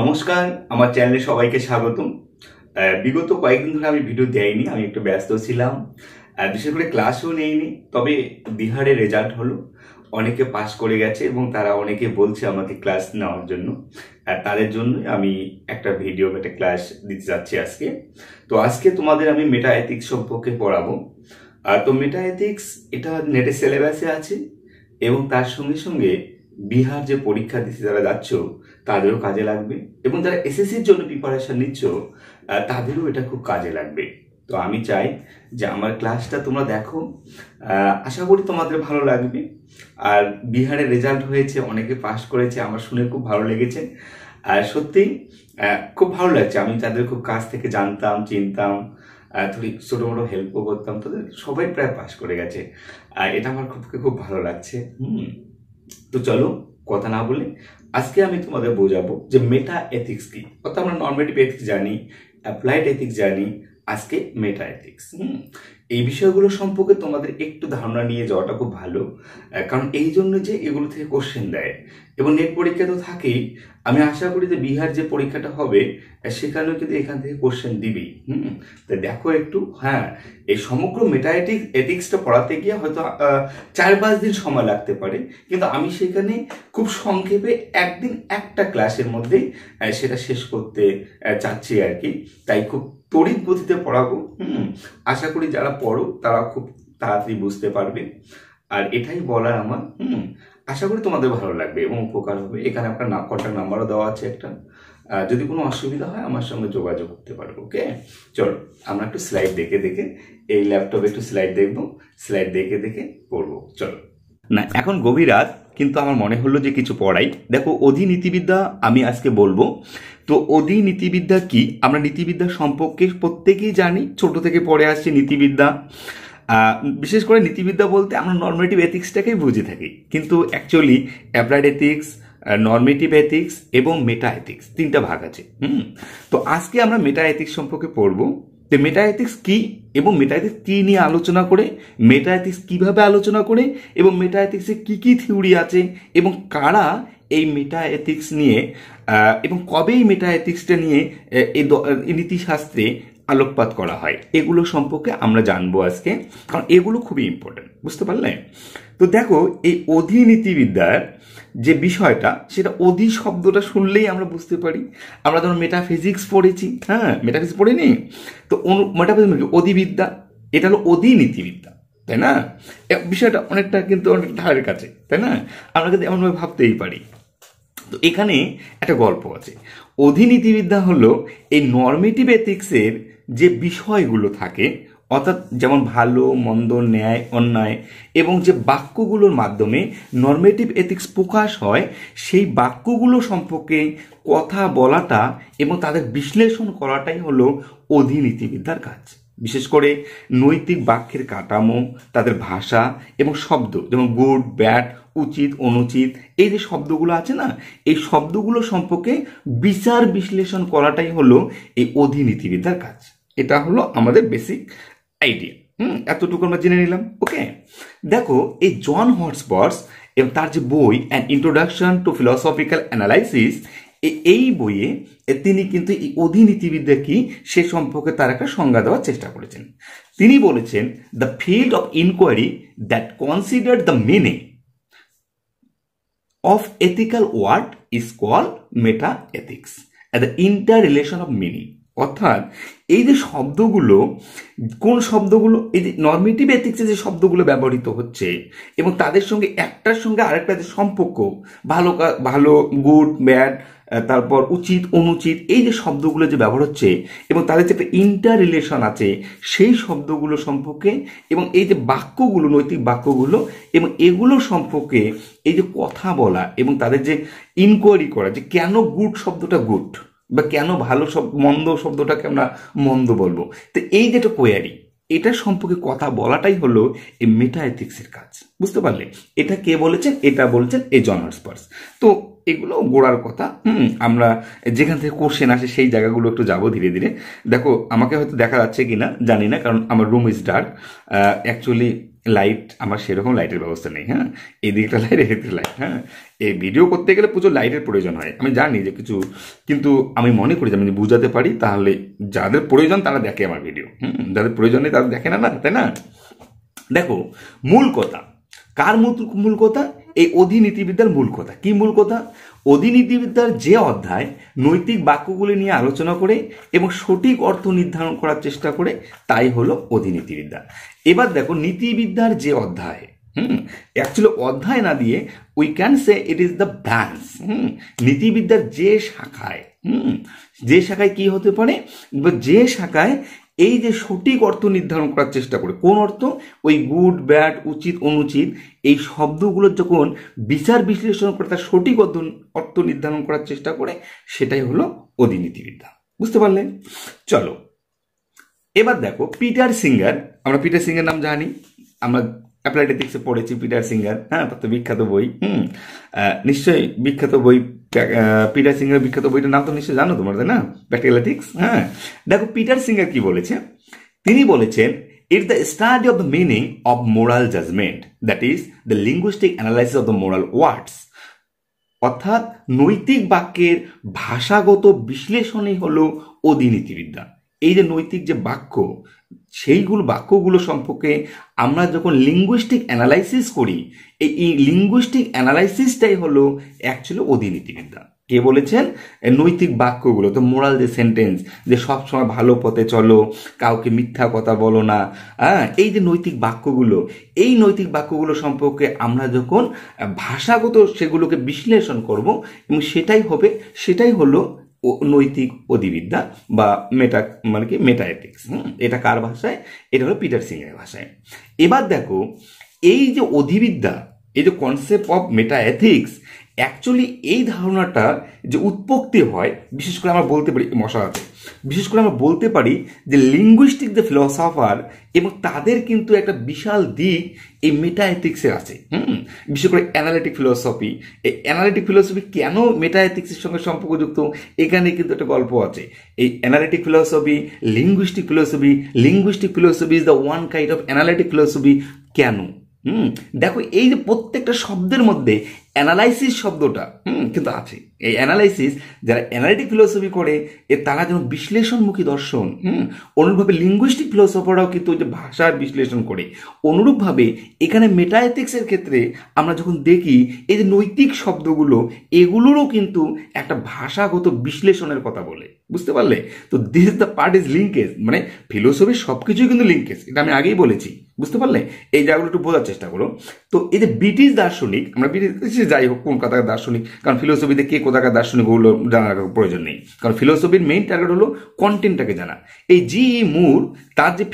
নমস্কার, আমার চ্যানেলে সবাইকে স্বাগতম। বিগত কয়েকদিন ধরে আমি ভিডিও দেইনি, আমি একটু ব্যস্ত ছিলাম। বিশেষ করে ক্লাসও নেইনি, তবে বিহারের রেজাল্ট হলো, অনেকে পাস করে গেছে এবং তারা অনেকে বলছে আমাকে ক্লাস নেওয়ার জন্য। তাদের জন্য আমি একটা ভিডিও, একটা ক্লাস দিতে যাচ্ছি আজকে। তো আজকে তোমাদের আমি মেটা এথিক্স সম্পর্কে পড়াবো। তো মেটা এথিক্স এটা নেটের সিলেবাসে আছে এবং তার সঙ্গে সঙ্গে বিহার যে পরীক্ষা দিতে যারা যাচ্ছ তাদেরও কাজে লাগবে, এবং যারা এসএসসির জন্য প্রিপারেশন নিচ্ছ তাদেরও এটা খুব কাজে লাগবে। তো আমি চাই যে আমার ক্লাসটা তোমরা দেখো, আশা করি তোমাদের ভালো লাগবে। আর বিহারের রেজাল্ট হয়েছে, অনেকে পাস করেছে, আমার শুনে খুব ভালো লেগেছে। আর সত্যিই খুব ভালো লাগছে। আমি তাদের খুব কাছ থেকে জানতাম, চিনতাম, থোড়ি ছোটো মোটো হেল্পও করতাম, তাদের সবাই প্রায় পাস করে গেছে। এটা আমার খুব ভালো লাগছে। তো চলো কথা না বলে আজকে আমি তোমাদের বোঝাবো যে মেটা এথিক্স কি। অর্থাৎ আমরা নর্মেটিভ এথিক্স জানি, অ্যাপ্লাইড এথিক্স জানি, আজকে মেটা এথিক্স। এই বিষয়গুলো সম্পর্কে তোমাদের একটু ধারণা নিয়ে যাওয়াটা খুব ভালো, কারণ এই জন্য যে এগুলো থেকে কোশ্চেন দেয় এবং নেট পরীক্ষা তো থাকেই। আমি আশা করি যে বিহার যে পরীক্ষাটা হবে সেখানেও কিন্তু এখান থেকে কোশ্চেন দিবেই। তাই দেখো একটু, এই সমগ্র মেটা এথিক্সটা পড়াতে গিয়ে হয়তো 4-5 দিন সময় লাগতে পারে, কিন্তু আমি সেখানে খুব সংক্ষেপে একদিন একটা ক্লাসের মধ্যেই সেটা শেষ করতে চাচ্ছি আর কি। তাই খুব তড়িৎ গতিতে পড়াবো। আশা করি যারা পড়ো তারা খুব তাড়াতাড়ি বুঝতে পারবে। আর এটাই বলার আমার। আশা করি তোমাদের ভালো লাগবে এবং উপকার হবে। এখানে আপনার কন্ট্যাক্ট নাম্বারও দেওয়া আছে একটা, যদি কোনো অসুবিধা হয় আমার সঙ্গে যোগাযোগ করতে পারবো। ওকে, চলো আমরা একটু স্লাইড দেখে দেখে, এই ল্যাপটপে একটু স্লাইড দেখবো, স্লাইড দেখে দেখে পড়বো। চলো না, এখন গভীর রাত, কিন্তু আমার মনে হলো যে কিছু পড়াই। দেখো, অধিনীতিবিদ্যা আমি আজকে বলবো। তো অধিনীতিবিদ্যা কি? আমরা নীতিবিদ্যা সম্পর্কে প্রত্যেকেই জানি, ছোট থেকে পড়ে আসছি নীতিবিদ্যা। বিশেষ করে নীতিবিদ্যা বলতে আমরা নর্মেটিভ এথিক্সটাকেই বুঝে থাকি, কিন্তু actually applied ethics, normative ethics এবং মেটা এথিক্স তিনটা ভাগ আছে। তো আজকে আমরা মেটা এথিক্স সম্পর্কে পড়বো। তো মেটা এথিক্স কি এবং মেটা এথিক্স কি নিয়ে আলোচনা করে, মেটা এথিক্স কিভাবে আলোচনা করে, এবং মেটা এথিক্সে কি কি থিওরি আছে এবং কারা এই মেটা এথিক্স নিয়ে এবং কবে এই মেটা এথিক্সটা নিয়ে এই নীতিশাস্ত্রে আলোকপাত করা হয়, এগুলো সম্পর্কে আমরা জানবো আজকে, কারণ এগুলো খুবই ইম্পর্টেন্ট। বুঝতে পারলে? তো দেখো, এই অধিনীতিবিদ্যার যে বিষয়টা, সেটা অধি শব্দটা শুনলেই আমরা বুঝতে পারি। আমরা ধরুন মেটাফিজিক্স পড়েছি, মেটাফিজিক্স পড়িনি তো? মেটাফিজিক্স অধিবিদ্যা, এটা হলো অধিনীতিবিদ্যা, তাই না? বিষয়টা অনেকটা কিন্তু অনেক ধারের কাছে, তাই না? আমরা কিন্তু এমনভাবে ভাবতেই পারি। তো এখানে একটা গল্প আছে। অধিনীতিবিদ্যা হলো এই নর্মেটিভ এথিক্সের যে বিষয়গুলো থাকে, অর্থাৎ যেমন ভালো মন্দ, ন্যায় অন্যায়, এবং যে বাক্যগুলোর মাধ্যমে নর্মেটিভ এথিক্স প্রকাশ হয়, সেই বাক্যগুলো সম্পর্কে কথা বলাটা এবং তাদের বিশ্লেষণ করাটাই হলো অধিনীতিবিদ্যার কাজ। বিশেষ করে নৈতিক বাক্যের কাঠামো, তাদের ভাষা এবং শব্দ, যেমন গুড, ব্যাড, উচিত, অনুচিত, এই যে শব্দগুলো আছে না, এই শব্দগুলো সম্পর্কে বিচার বিশ্লেষণ করাটাই হলো এই অধিনীতিবিদ্যার কাজ। এটা হলো আমাদের বেসিক আইডিয়া। এতটুকু আমরা জেনে নিলাম। ওকে, দেখো, এই জন হটসপটস এবং তার যে বই an introduction to philosophical analysis, এই বইয়ে তিনি কিন্তু এই অধিনীতিবিদ্যা কি সে সম্পর্কে তার একটা সংজ্ঞা দেওয়ার চেষ্টা করেছেন। তিনি বলেছেন, the field of inquiry that consider the meaning of ethical word is called meta ethics and the interrelation of meaning। অর্থাৎ এই যে শব্দগুলো, কোন শব্দগুলো এই যে নর্মেটিভ এথিক্সে যে শব্দগুলো ব্যবহৃত হচ্ছে এবং তাদের সঙ্গে একটার সঙ্গে আরেকটা যে সম্পর্ক, ভালো ভালো, গুড, ব্যাড, তারপর উচিত, অনুচিত, এই যে শব্দগুলো যে ব্যবহার হচ্ছে এবং তাদের যে একটা ইন্টার রিলেশন আছে সেই শব্দগুলো সম্পর্কে, এবং এই যে বাক্যগুলো, নৈতিক বাক্যগুলো, এবং এগুলো সম্পর্কে এই যে কথা বলা এবং তাদের যে ইনকোয়ারি করা, যে কেন গুড শব্দটা গুড বা কেন ভালো মন্দ শব্দটাকে আমরা মন্দ বলবো, তো এই যেটা কোয়ারি, এটা সম্পর্কে কথা বলাটাই হলো এই মেটা এথিক্সের কাজ। বুঝতে পারলে? এটা কে বলেছেন? এটা বলেছেন এই জন হটসপটস। তো এগুলো গোড়ার কথা। আমরা যেখান থেকে কোশ্চেন আসে সেই জায়গাগুলো একটু যাবো ধীরে ধীরে। দেখো, আমাকে হয়তো দেখা যাচ্ছে কিনা জানি না, কারণ আমার room is dark. Actually light আমার সেরকম লাইটের ব্যবস্থা নেই। হ্যাঁ, এদিকটা লাইট এদিকটা লাইট। হ্যাঁ, এই ভিডিও করতে গেলে প্রচুর লাইটের প্রয়োজন হয়, আমি জানি যে কিছু, কিন্তু আমি মনে করি যে আমি বুঝাতে পারি, তাহলে যাদের প্রয়োজন তারা দেখে আমার ভিডিও। যাদের প্রয়োজন নেই তারা দেখে না, না তাই না? দেখো, মূল কথা কার মূল কথা? এই অধিনীতিবিদ্যার মূল কথা। কি মূল কথা? অধিনীতিবিদ্যার যে অধ্যায় নৈতিক বাক্যগুলি নিয়ে আলোচনা করে এবং সঠিক অর্থ নির্ধারণ করার চেষ্টা করে, তাই হলো অধিনীতিবিদ্যা। এবার দেখো, নীতিবিদ্যার যে অধ্যায়, অ্যাকচুয়ালি অধ্যায় না দিয়ে we can say it is the branch. নীতিবিদ্যার যে শাখায় কি হতে পারে, যে শাখায় এই যে সঠিক অর্থ নির্ধারণ করার চেষ্টা করে, কোন অর্থ? ওই গুড ব্যাড, উচিত অনুচিত, এই শব্দগুলোর যখন বিচার বিশ্লেষণ করে তার সঠিক অর্থ নির্ধারণ করার চেষ্টা করে, সেটাই হলো অধিনীতিবিদ্যা। বুঝতে পারলে? চলো এবার দেখো, পিটার সিঙ্গার, আমরা পিটার সিঙ্গার নাম জানি, আমরা অ্যাপ্লাইড এথিক্সে পড়েছি পিটার সিঙ্গার। হ্যাঁ, তার তো বিখ্যাত বই, নিশ্চয়ই বিখ্যাত বই, পিটার সিঙ্গার বিখ্যাত বইটার নাম তো নিশ্চয়ই জানো তোমরা, তাই না? Practical ethics. হ্যাঁ, দেখো পিটার সিঙ্গার কি বলেছে। তিনি বলেছেন, it's the study of the meaning of moral judgement, that is the linguistic analysis of the moral words. অর্থাৎ নৈতিক বাক্যের ভাষাগত বিশ্লেষণই হলো অধিনীতিবিদ্যা। এই যে নৈতিক যে বাক্য, সেইগুলো বাক্যগুলো সম্পর্কে আমরা যখন লিঙ্গুইস্টিক অ্যানালাইসিস করি, এই লিঙ্গুইস্টিক অ্যানালাইসিসটাই হলো অ্যাকচুয়ালি অধিনীতিবিদ্যা। কে বলেছেন? নৈতিক বাক্যগুলো, তো মোরাল যে সেন্টেন্স, যে সবসময় ভালো পথে চলো, কাউকে মিথ্যা কথা বলো না, এই যে নৈতিক বাক্যগুলো, এই নৈতিক বাক্যগুলো সম্পর্কে আমরা যখন ভাষাগত সেগুলোকে বিশ্লেষণ করব, এবং সেটাই হলো নৈতিক অধিবিদ্যা বা মেটা এথিক্স। এটা কার ভাষায়? এটা হলো পিটার সিংয়ের ভাষায়। এবার দেখো, এই যে অধিবিদ্যা, এই যে concept of meta ethics, actually এই ধারণাটা যে উৎপত্তি হয়, বিশেষ করে আমরা বলতে পারি যে লিঙ্গুইস্টিক যে ফিলসফার, এবং তাদের কিন্তু একটা বিশাল দিক এই মেটা এথিক্সের আছে। বিশেষ করে অ্যানালিটিক ফিলসফি। এই অ্যানালিটিক ফিলসফি কেন মেটা এথিক্সের সঙ্গে সম্পর্কযুক্ত, এখানে কিন্তু একটা গল্প আছে। এই analytic philosophy, linguistic philosophy is the one kind of analytic philosophy. কেন? দেখো, এই যে প্রত্যেকটা শব্দের মধ্যে অ্যানালাইসিস শব্দটা কিন্তু আছে। এই অ্যানালাইসিস, যারা অ্যানালিটিক ফিলসফি করে, তারা যেমন বিশ্লেষণমুখী দর্শন, অনুরূপভাবে লিঙ্গুইস্টিক ফিলসফাররাও কিন্তু ওই যে ভাষার বিশ্লেষণ করে। অনুরূপভাবে এখানে মেটা এথিক্সের ক্ষেত্রে আমরা যখন দেখি, এই যে নৈতিক শব্দগুলো, এগুলোরও কিন্তু একটা ভাষাগত বিশ্লেষণের কথা বলে। বুঝতে পারলে? তো this is the part is linkage, মানে ফিলোসফির সবকিছুই কিন্তু লিঙ্কেজ, এটা আমি আগেই বলেছি। বুঝতে পারলে? এই জায়গাগুলো একটু বোঝার চেষ্টা করো। তো এই যে ব্রিটিশ দার্শনিক, আমরা ব্রিটিশ যাই হোক, কোন কোথাকার দার্শনিক, কারণ ফিলোসফিতে কে কোথাকার দার্শনিক ওগুলো জানার প্রয়োজন নেই, কারণ ফিলোসফির মেইন টার্গেট হলো কন্টেন্টটাকে জানা। এই জি.ই. মুর, তার যে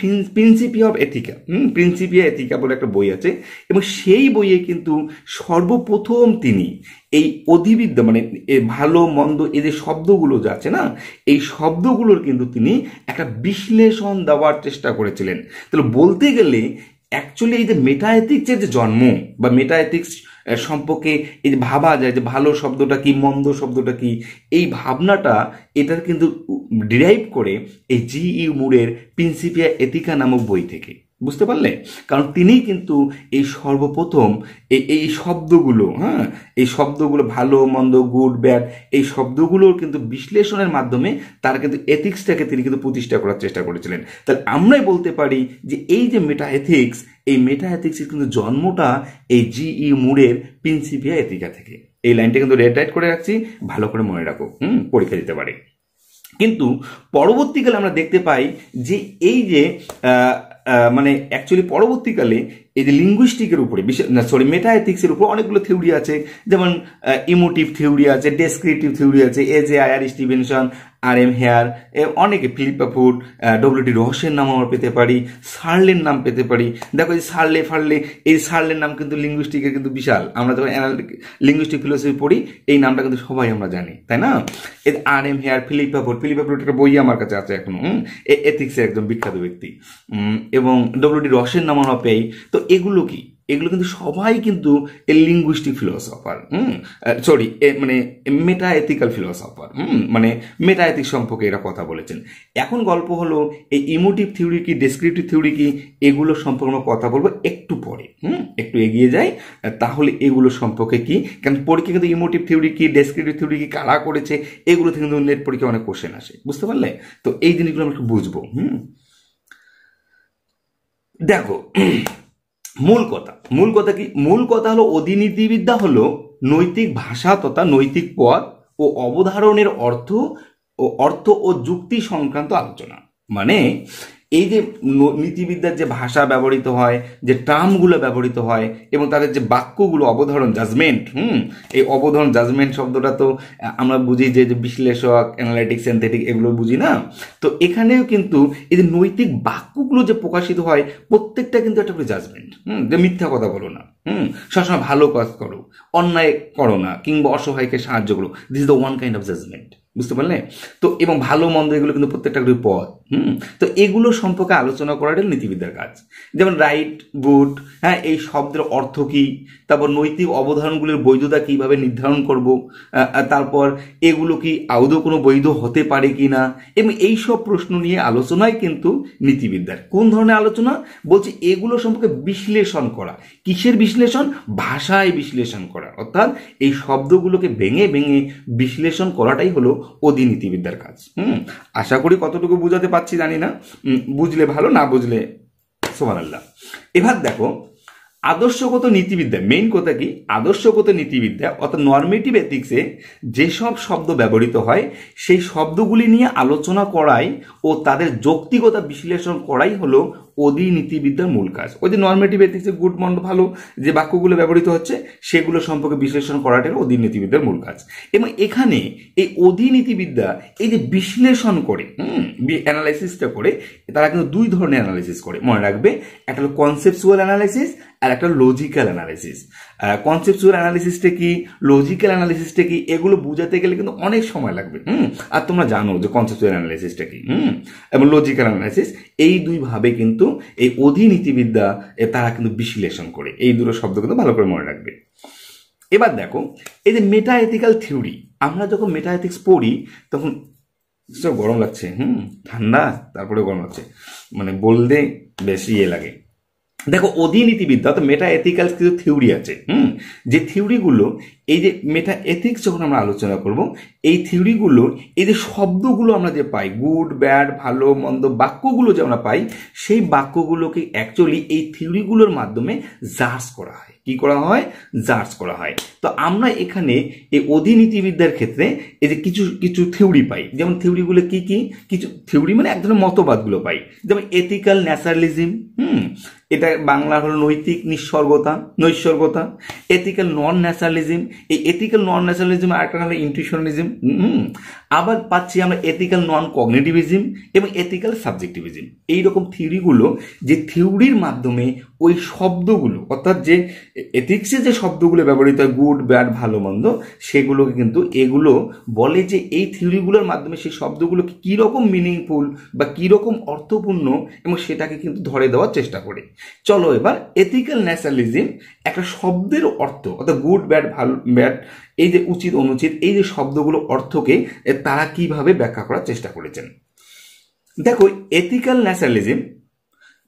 প্রিন্সিপিয়া এথিকা বলে একটা বই আছে, এবং সেই বইয়ে কিন্তু সর্বপ্রথম তিনি এই অধিবিদ্যা, মানে ভালো মন্দ, এই যে শব্দগুলো যা আছে না, এই শব্দগুলোর কিন্তু তিনি একটা বিশ্লেষণ দেওয়ার চেষ্টা করেছিলেন। তাহলে বলতে গেলে অ্যাকচুয়ালি এই যে মেটা এথিক্সের যে জন্ম, বা মেটা এথিক্স সম্পর্কে এই যে ভাবা যায় যে ভালো শব্দটা কি, মন্দ শব্দটা কি, এই ভাবনাটা এটার কিন্তু ডিরাইভ করে এই জি.ই. মুরের প্রিন্সিপিয়া এথিকা নামক বই থেকে। বুঝতে পারলে? কারণ তিনি কিন্তু এই সর্বপ্রথম এই শব্দগুলো, এই শব্দগুলো ভালো মন্দ, গুড ব্যাড, এই শব্দগুলোর কিন্তু বিশ্লেষণের মাধ্যমে তার কিন্তু এথিক্সটাকে তিনি কিন্তু প্রতিষ্ঠা করার চেষ্টা করেছিলেন। তাহলে আমরাই বলতে পারি যে এই যে মেটা এথিক্স, এই মেটা এথিক্সের কিন্তু জন্মটা এই জি.ই. মুরের প্রিন্সিপিয়া এথিকা থেকে। এই লাইনটা কিন্তু রেড রাইট করে রাখছি, ভালো করে মনে রাখো, পরীক্ষা দিতে পারে। কিন্তু পরবর্তীকালে আমরা দেখতে পাই যে এই যে মানে অ্যাকচুয়ালি পরবর্তীকালে এই যে লিঙ্গুইস্টিকের উপরে, মেটা এথিক্সের উপর অনেকগুলো থিওরি আছে, যেমন ইমোটিভ থিওরি আছে, ডেসক্রিপটিভ থিওরি আছে, এ.জে.আই.আর স্টিভেনসন, আর.এম. হেয়ার, অনেকে, ফিলিপ পাপুর, ডব্লিউ.ডি. রসের নাম আমরা পেতে পারি, সার্লের নাম পেতে পারি। দেখো এই এই সার্লের নাম কিন্তু লিঙ্গুইস্টিকের কিন্তু বিশাল। আমরা যখন লিঙ্গুইস্টিক ফিলোসফি পড়ি, এই নামটা কিন্তু সবাই আমরা জানি, তাই না? আর.এম. হেয়ার, ফিলিপ পাপুর একটা বই আমার কাছে আছে এখনো, এথিক্সের একজন বিখ্যাত ব্যক্তি, এবং ডব্লিউ.ডি. রসের নাম আমরা পেই। তো এগুলো কি? এগুলো কিন্তু সবাই কিন্তু লিঙ্গুইস্টিক ফিলোসফার, সরি, মানে মেটা এথিক্যাল ফিলোসফার, মানে মেটা এথিক্স সম্পর্কে এরা কথা বলেছেন। এখন গল্প হলো এই ইমোটিভ থিওরি কি, ডেসক্রিপটিভ থিওরি কি, এগুলো সম্পর্কে আমরা কথা বলবো একটু পরে। একটু এগিয়ে যাই, তাহলে এগুলো সম্পর্কে কি, কারণ পরীক্ষা কিন্তু ইমোটিভ থিওরি কি, ডেসক্রিপটিভ থিওরি কি, কারা করেছে, এগুলো থেকে কিন্তু নেট পরীক্ষা অনেক কোশ্চেন আসে, বুঝতে পারলে? তো এই জিনিসগুলো আমরা একটু বুঝবো। দেখো, মূল কথা কি? মূল কথা হলো অধিনীতিবিদ্যা হলো নৈতিক ভাষা তথা নৈতিক পদ ও অবধারণের অর্থ ও যুক্তি সংক্রান্ত আলোচনা। মানে এই যে নীতিবিদ্যার যে ভাষা ব্যবহৃত হয়, যে টার্মগুলো ব্যবহৃত হয় এবং তাদের যে বাক্যগুলো, অবধারণ, জাজমেন্ট, এই অবধারণ জাজমেন্ট শব্দটা তো আমরা বুঝি যে বিশ্লেষক, অ্যানালাইটিক, সিনথেটিক, এগুলো বুঝি না? তো এখানেও কিন্তু এই যে নৈতিক বাক্যগুলো যে প্রকাশিত হয়, প্রত্যেকটা কিন্তু একটা করে জাজমেন্ট, যে মিথ্যা কথা বলো না, সবসময় ভালো কাজ করো, অন্যায় করো না, কিংবা অসহায়কে সাহায্য করো। This is the one kind of judgement, বুঝতে পারলে? তো এবং ভালো মন্দ এগুলো কিন্তু প্রত্যেকটা করে পদ। তো এগুলো সম্পর্কে আলোচনা করাটাই নীতিবিদ্যার কাজ। যেমন রাইট, গুড, হ্যাঁ, এই শব্দের অর্থ কি, তারপর নৈতিক অবধারণগুলির বৈধতা কিভাবে নির্ধারণ করব, তারপর এগুলো কি আদৌ কোনো বৈধ হতে পারে কি না, এবং এইসব প্রশ্ন নিয়ে আলোচনাই কিন্তু নীতিবিদ্যার। কোন ধরনের আলোচনা বলছে? এগুলো সম্পর্কে বিশ্লেষণ করা। কিসের বিশ্লেষণ? ভাষায় বিশ্লেষণ করা, অর্থাৎ এই শব্দগুলোকে ভেঙে ভেঙে বিশ্লেষণ করাটাই হলো অধিনীতিবিদ্যার কাজ। আশা করি কতটুকু বুঝাতে পারছি জানি না, বুঝলে ভালো, না বুঝলে সুবহানাল্লাহ। এবার দেখো, আদর্শগত নীতিবিদ্যা, মেইন কথা কি? আদর্শগত নীতিবিদ্যা অর্থাৎ নর্মেটিভ এথিক্সে যেসব শব্দ ব্যবহৃত হয় সেই শব্দগুলি নিয়ে আলোচনা করাই ও তাদের যৌক্তিকতা বিশ্লেষণ করাই হলো অধিনীতিবিদ্যার মূল কাজ। ওই যে নর্মেটিভ এথিক্সে গুড, মন্দ, ভালো যে বাক্যগুলো ব্যবহৃত হচ্ছে সেগুলো সম্পর্কে বিশ্লেষণ করাটাই অধিনীতিবিদ্যার মূল কাজ। এবং এখানে এই অধিনীতিবিদ্যা এই যে বিশ্লেষণ করে, অ্যানালাইসিসটা করে, তারা কিন্তু দুই ধরনের অ্যানালাইসিস করে, মনে রাখবে। একটা হলো কনসেপচুয়াল অ্যানালাইসিস আর একটা লজিক্যাল অ্যানালাইসিস। কনসেপচুয়াল অ্যানালিসিসটা কি, লজিক্যাল অ্যানালিসিসটা কি, এগুলো বুঝাতে গেলে কিন্তু অনেক সময় লাগবে। আর তোমরা জানো যে কনসেপচুয়াল অ্যানালিসিসটা কি এবং লজিক্যাল অ্যানালিসিস, এই দুই ভাবে কিন্তু এই অধিনীতিবিদ্যা তারা কিন্তু বিশ্লেষণ করে। এই দুটো শব্দ কিন্তু ভালো করে মনে রাখবে। এবার দেখো, এই যে মেটা এথিক্যাল থিওরি, আমরা যখন মেটা এথিক্স পড়ি তখন গরম লাগছে, ঠান্ডা, তারপরে গরম লাগছে, মানে বলতে বেশি লাগে। দেখো, অধিনীতিবিদ্যা অর্থাৎ মেটা এথিক্যাল কিছু থিওরি আছে, যে থিওরিগুলো, এই যে মেটা এথিক্স যখন আমরা আলোচনা করব, এই থিওরিগুলো, এই যে শব্দগুলো আমরা যে পাই, গুড, ব্যাড, ভালো, মন্দ, বাক্যগুলো যে আমরা পাই, সেই বাক্যগুলোকে অ্যাকচুয়ালি এই থিওরিগুলোর মাধ্যমে জাজ করা হয়। কি করা হয়? জাজ করা হয়। তো আমরা এখানে এই অধিনীতিবিদ্যার ক্ষেত্রে এই যে কিছু কিছু থিওরি পাই। যেমন থিওরিগুলো কি কি? কিছু থিওরি মানে এক ধরনের মতবাদগুলো পাই। যেমন এথিক্যাল ন্যাচারালিজম, এটা বাংলা হলো নৈতিক নৈসর্গতা। এথিক্যাল নন ন্যাচারালিজম, এই এথিক্যাল নন ন্যাচারালিজম আরেকটা হলো ইনটিউশনালিজম। আবার পাচ্ছি আমরা এথিক্যাল নন কগনিটিভিজম এবং এথিক্যাল সাবজেক্টিভিজম। এইরকম থিওরিগুলো, যে থিওরির মাধ্যমে ওই শব্দগুলো, অর্থাৎ যে এথিক্সে যে শব্দগুলো ব্যবহৃত হয়, গুড, ব্যাড, ভালো, মন্দ, সেগুলোকে কিন্তু এগুলো বলে যে এই থিওরিগুলোর মাধ্যমে সেই শব্দগুলো কীরকম মিনিংফুল বা কীরকম অর্থপূর্ণ, এবং সেটাকে কিন্তু ধরে দেওয়ার চেষ্টা করে। চলো এবার এথিক্যাল ন্যাচারালিজম একটা শব্দের অর্থ, অর্থাৎ গুড, ব্যাড, ভালো, ব্যাড, এই যে উচিত, অনুচিত, এই যে শব্দগুলো অর্থকে তারা কিভাবে ব্যাখ্যা করার চেষ্টা করেছেন। দেখো, এথিক্যাল ন্যাচারালিজম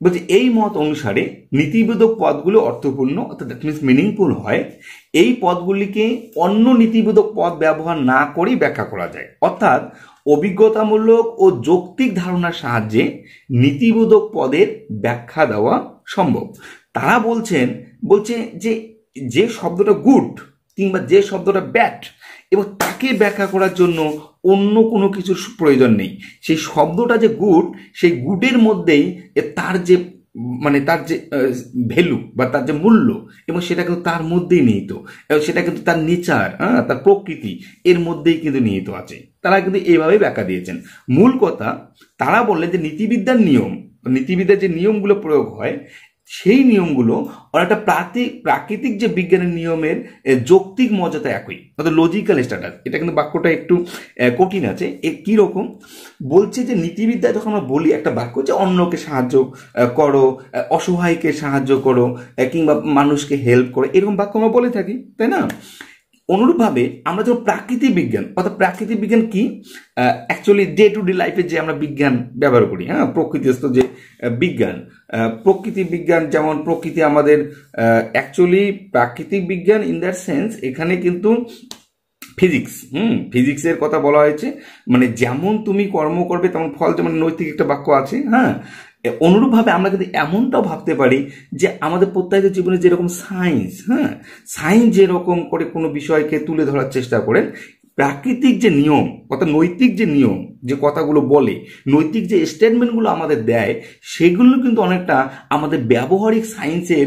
বলছে এই মত অনুসারে নীতিবোধক পদগুলো অর্থপূর্ণ, অর্থাৎ দ্যাট মিনস মিনিংফুল হয়, এই পদগুলিকে অন্য নীতিবোধক পদ ব্যবহার না করেই ব্যাখ্যা করা যায়। অর্থাৎ অভিজ্ঞতামূলক ও যৌক্তিক ধারণার সাহায্যে নীতিবোধক পদের ব্যাখ্যা দেওয়া সম্ভব। তারা বলছে যে যে শব্দটা গুড কিংবা যে শব্দটা ব্যাড, এবং তাকে ব্যাখ্যা করার জন্য অন্য কোনো কিছুর প্রয়োজন নেই। সেই শব্দটা যে গুড, সেই গুডের মধ্যেই তার যে ভ্যালু বা তার যে মূল্য, এবং সেটা কিন্তু তার মধ্যেই নিহিত, এবং সেটা কিন্তু তার নেচার, তার প্রকৃতি, এর মধ্যেই কিন্তু নিহিত আছে। তারা কিন্তু এইভাবে ব্যাখ্যা দিয়েছেন। মূল কথা, তারা বললেন যে নীতিবিদ্যার যে নিয়মগুলো প্রয়োগ হয়, সেই নিয়মগুলো অনেকটা প্রাকৃতিক যে বিজ্ঞানের নিয়মের যৌক্তিক মর্যাদা একই, অর্থাৎ লজিক্যাল স্ট্যাটাস। এটা কিন্তু বাক্যটা একটু কঠিন আছে। কি রকম বলছে যে নীতিবিদ্যায় যখন আমরা বলি একটা বাক্য যে অন্যকে সাহায্য করো, অসহায়কে সাহায্য করো, কিংবা মানুষকে হেল্প করো, এরকম বাক্য আমরা বলে থাকি, তাই না? অনুরূপভাবে আমরা যখন প্রাকৃতিক বিজ্ঞান, অর্থাৎ প্রাকৃতিক বিজ্ঞান কি, অ্যাকচুয়ালি ডে টু ডে লাইফে যে আমরা বিজ্ঞান ব্যবহার করি, হ্যাঁ, প্রকৃতিস্থ যে বিজ্ঞান, প্রকৃতি বিজ্ঞান, যেমন প্রকৃতি আমাদের অ্যাকচুয়ালি প্রাকৃতিক বিজ্ঞান ইন দ্যাট সেন্স এখানে কিন্তু ফিজিক্স, ফিজিক্সের কথা বলা হয়েছে, মানে যেমন তুমি কর্ম করবে তেমন ফল, যেমন নৈতিক একটা বাক্য আছে, হ্যাঁ। অনুরূপভাবে আমরা কিন্তু এমনটাও ভাবতে পারি যে আমাদের প্রত্যেকের জীবনে যেরকম সায়েন্স, হ্যাঁ, সায়েন্স যেরকম করে কোনো বিষয়কে তুলে ধরার চেষ্টা করেন, প্রাকৃতিক যে নিয়ম, অর্থাৎ নৈতিক যে নিয়ম, যে কথাগুলো বলে, নৈতিক যে স্টেটমেন্টগুলো আমাদের দেয়, সেগুলো কিন্তু অনেকটা আমাদের ব্যবহারিক সায়েন্সের